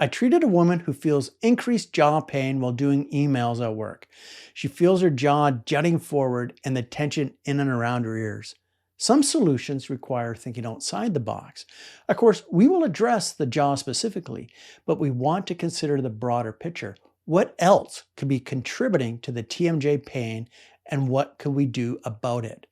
I treated a woman who feels increased jaw pain while doing emails at work. She feels her jaw jutting forward and the tension in and around her ears. Some solutions require thinking outside the box. Of course, we will address the jaw specifically, but we want to consider the broader picture. What else could be contributing to the TMJ pain, and what could we do about it?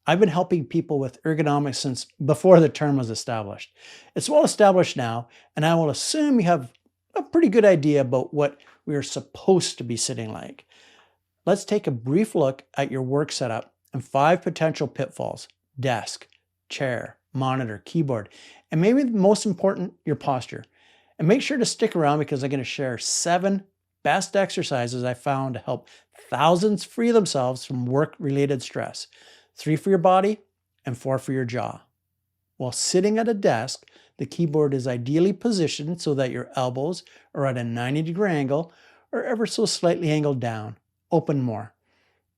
I've been helping people with ergonomics since before the term was established. It's well established now, and I will assume you have a pretty good idea about what we are supposed to be sitting like. Let's take a brief look at your work setup and 5 potential pitfalls: desk, chair, monitor, keyboard, and maybe the most important, your posture. And make sure to stick around because I'm going to share 7 best exercises I found to help thousands free themselves from work-related stress. 3 for your body and 4 for your jaw. While sitting at a desk, the keyboard is ideally positioned so that your elbows are at a 90-degree angle or ever so slightly angled down, open more.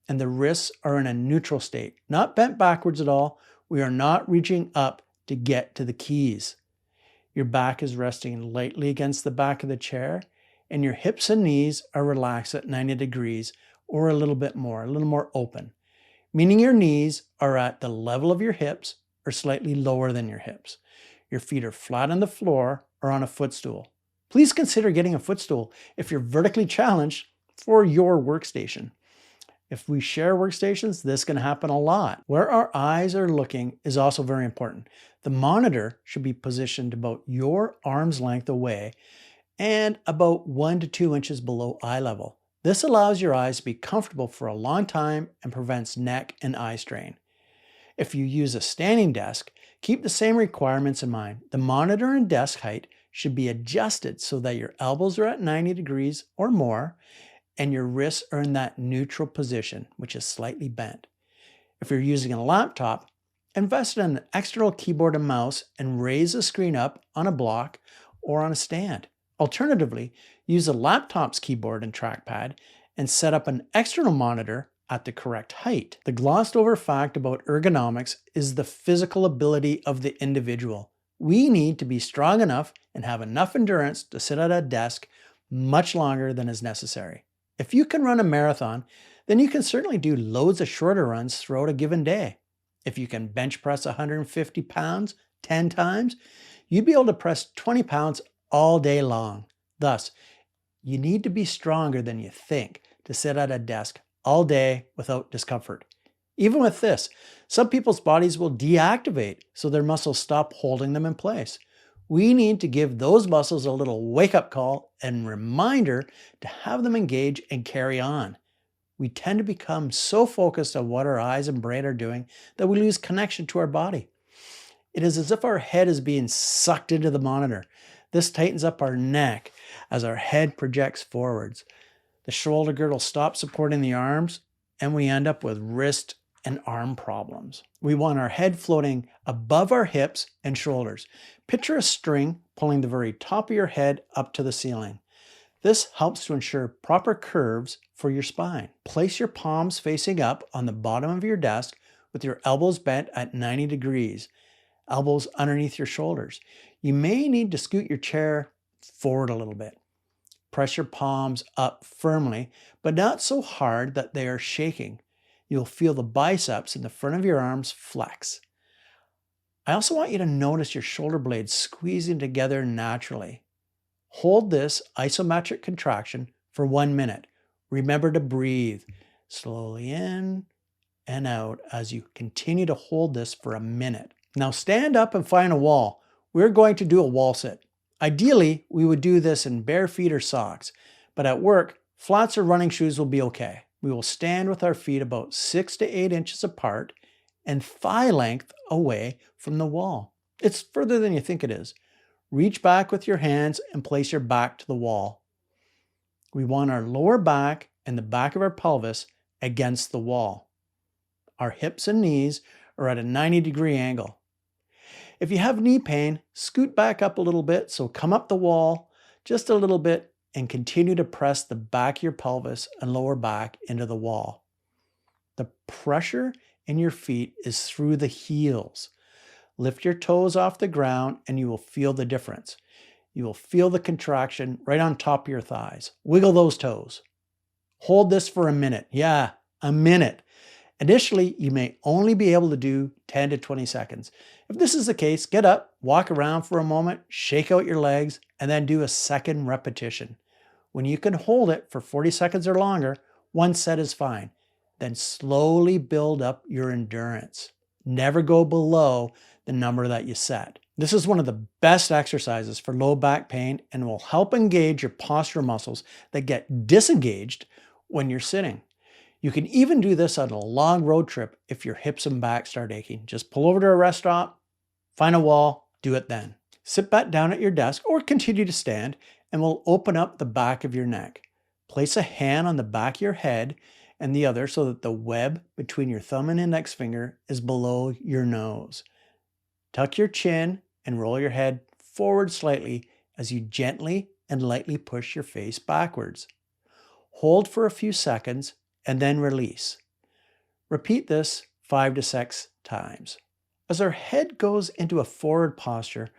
And the wrists are in a neutral state, not bent backwards at all. We are not reaching up to get to the keys. Your back is resting lightly against the back of the chair, and your hips and knees are relaxed at 90 degrees or a little more open, meaning your knees are at the level of your hips or slightly lower than your hips. Your feet are flat on the floor or on a footstool. Please consider getting a footstool if you're vertically challenged for your workstation. If we share workstations, this can happen a lot. Where our eyes are looking is also very important. The monitor should be positioned about your arm's length away and about 1 to 2 inches below eye level. This allows your eyes to be comfortable for a long time and prevents neck and eye strain. If you use a standing desk, keep the same requirements in mind. The monitor and desk height should be adjusted so that your elbows are at 90 degrees or more and your wrists are in that neutral position, which is slightly bent. If you're using a laptop, invest in an external keyboard and mouse and raise the screen up on a block or on a stand. Alternatively, use a laptop's keyboard and trackpad and set up an external monitor at the correct height. The glossed over fact about ergonomics is the physical ability of the individual. We need to be strong enough and have enough endurance to sit at a desk much longer than is necessary. If you can run a marathon, then you can certainly do loads of shorter runs throughout a given day. If you can bench press 150 pounds 10 times, you'd be able to press 20 pounds all day long. Thus, you need to be stronger than you think to sit at a desk all day without discomfort. Even with this, some people's bodies will deactivate, so their muscles stop holding them in place. We need to give those muscles a little wake-up call and reminder to have them engage and carry on. We tend to become so focused on what our eyes and brain are doing that we lose connection to our body. It is as if our head is being sucked into the monitor. This tightens up our neck as our head projects forwards. The shoulder girdle stops supporting the arms, and we end up with wrist and arm problems. We want our head floating above our hips and shoulders. Picture a string pulling the very top of your head up to the ceiling. This helps to ensure proper curves for your spine. Place your palms facing up on the bottom of your desk with your elbows bent at 90 degrees, elbows underneath your shoulders. You may need to scoot your chair forward a little bit. Press your palms up firmly, but not so hard that they are shaking. You'll feel the biceps in the front of your arms flex. I also want you to notice your shoulder blades squeezing together naturally. Hold this isometric contraction for 1 minute. Remember to breathe slowly in and out as you continue to hold this for a minute. Now stand up and find a wall. We're going to do a wall sit. Ideally, we would do this in bare feet or socks, but at work, flats or running shoes will be okay. We will stand with our feet about 6 to 8 inches apart and thigh length away from the wall. It's further than you think it is. Reach back with your hands and place your back to the wall. We want our lower back and the back of our pelvis against the wall. Our hips and knees are at a 90-degree angle. If you have knee pain, scoot back up a little bit, so come up the wall just a little bit and continue to press the back of your pelvis and lower back into the wall. The pressure in your feet is through the heels. Lift your toes off the ground and you will feel the difference. You will feel the contraction right on top of your thighs. Wiggle those toes. Hold this for a minute. Yeah, a minute. Initially, you may only be able to do 10 to 20 seconds. If this is the case, get up, walk around for a moment, shake out your legs, and then do a second repetition. When you can hold it for 40 seconds or longer, one set is fine. Then slowly build up your endurance. Never go below the number that you set. This is one of the best exercises for low back pain and will help engage your postural muscles that get disengaged when you're sitting. You can even do this on a long road trip if your hips and back start aching. Just pull over to a rest stop, find a wall, do it then. Sit back down at your desk or continue to stand and we'll open up the back of your neck. Place a hand on the back of your head and the other so that the web between your thumb and index finger is below your nose. Tuck your chin and roll your head forward slightly as you gently and lightly push your face backwards. Hold for a few seconds and then release. Repeat this 5 to 6 times. As our head goes into a forward posture,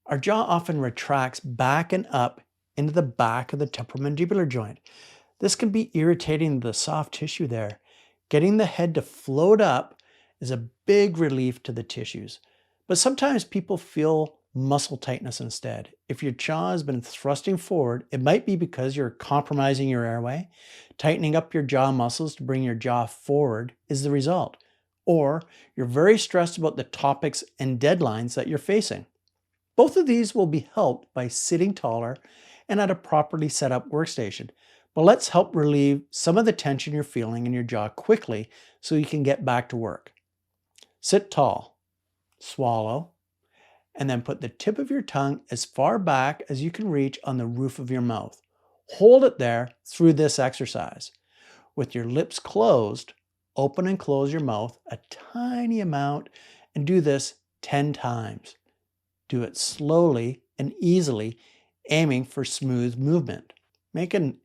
our jaw often retracts back and up into the back of the temporomandibular joint. This can be irritating to the soft tissue there. Getting the head to float up is a big relief to the tissues. But sometimes people feel muscle tightness instead. If your jaw has been thrusting forward, it might be because you're compromising your airway. Tightening up your jaw muscles to bring your jaw forward is the result. Or you're very stressed about the topics and deadlines that you're facing. Both of these will be helped by sitting taller and at a properly set up workstation. But let's help relieve some of the tension you're feeling in your jaw quickly so you can get back to work. Sit tall, swallow, and then put the tip of your tongue as far back as you can reach on the roof of your mouth. Hold it there through this exercise. With your lips closed, open and close your mouth a tiny amount and do this 10 times. Do it slowly and easily, aiming for smooth movement. Make an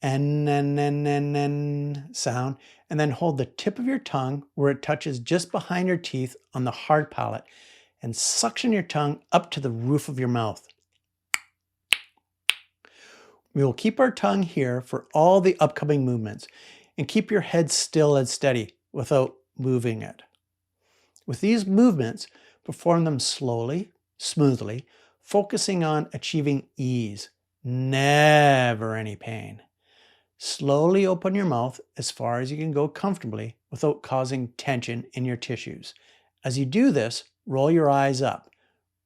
N sound and then hold the tip of your tongue where it touches just behind your teeth on the hard palate and suction your tongue up to the roof of your mouth. We will keep our tongue here for all the upcoming movements and keep your head still and steady without moving it. With these movements, perform them slowly, smoothly, focusing on achieving ease, never any pain. Slowly open your mouth as far as you can go comfortably without causing tension in your tissues. As you do this, roll your eyes up.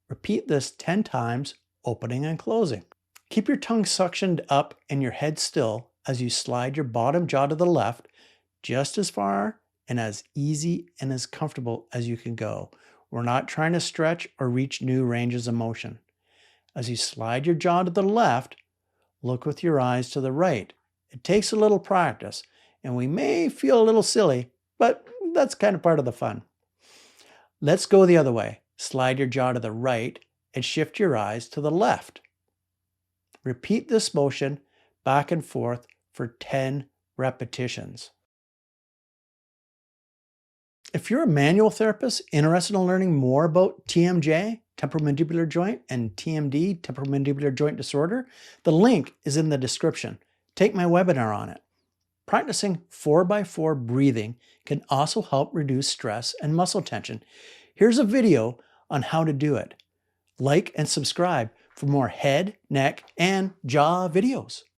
Repeat this 10 times, opening and closing. Keep your tongue suctioned up and your head still as you slide your bottom jaw to the left, just as far and as easy and as comfortable as you can go. We're not trying to stretch or reach new ranges of motion. As you slide your jaw to the left, look with your eyes to the right. It takes a little practice, and we may feel a little silly, but that's kind of part of the fun. Let's go the other way. Slide your jaw to the right and shift your eyes to the left. Repeat this motion back and forth for 10 repetitions. If you're a manual therapist interested in learning more about TMJ, temporomandibular joint, and TMD, temporomandibular joint disorder, the link is in the description. Take my webinar on it. Practicing 4x4 breathing can also help reduce stress and muscle tension. Here's a video on how to do it. Like and subscribe for more head, neck, and jaw videos.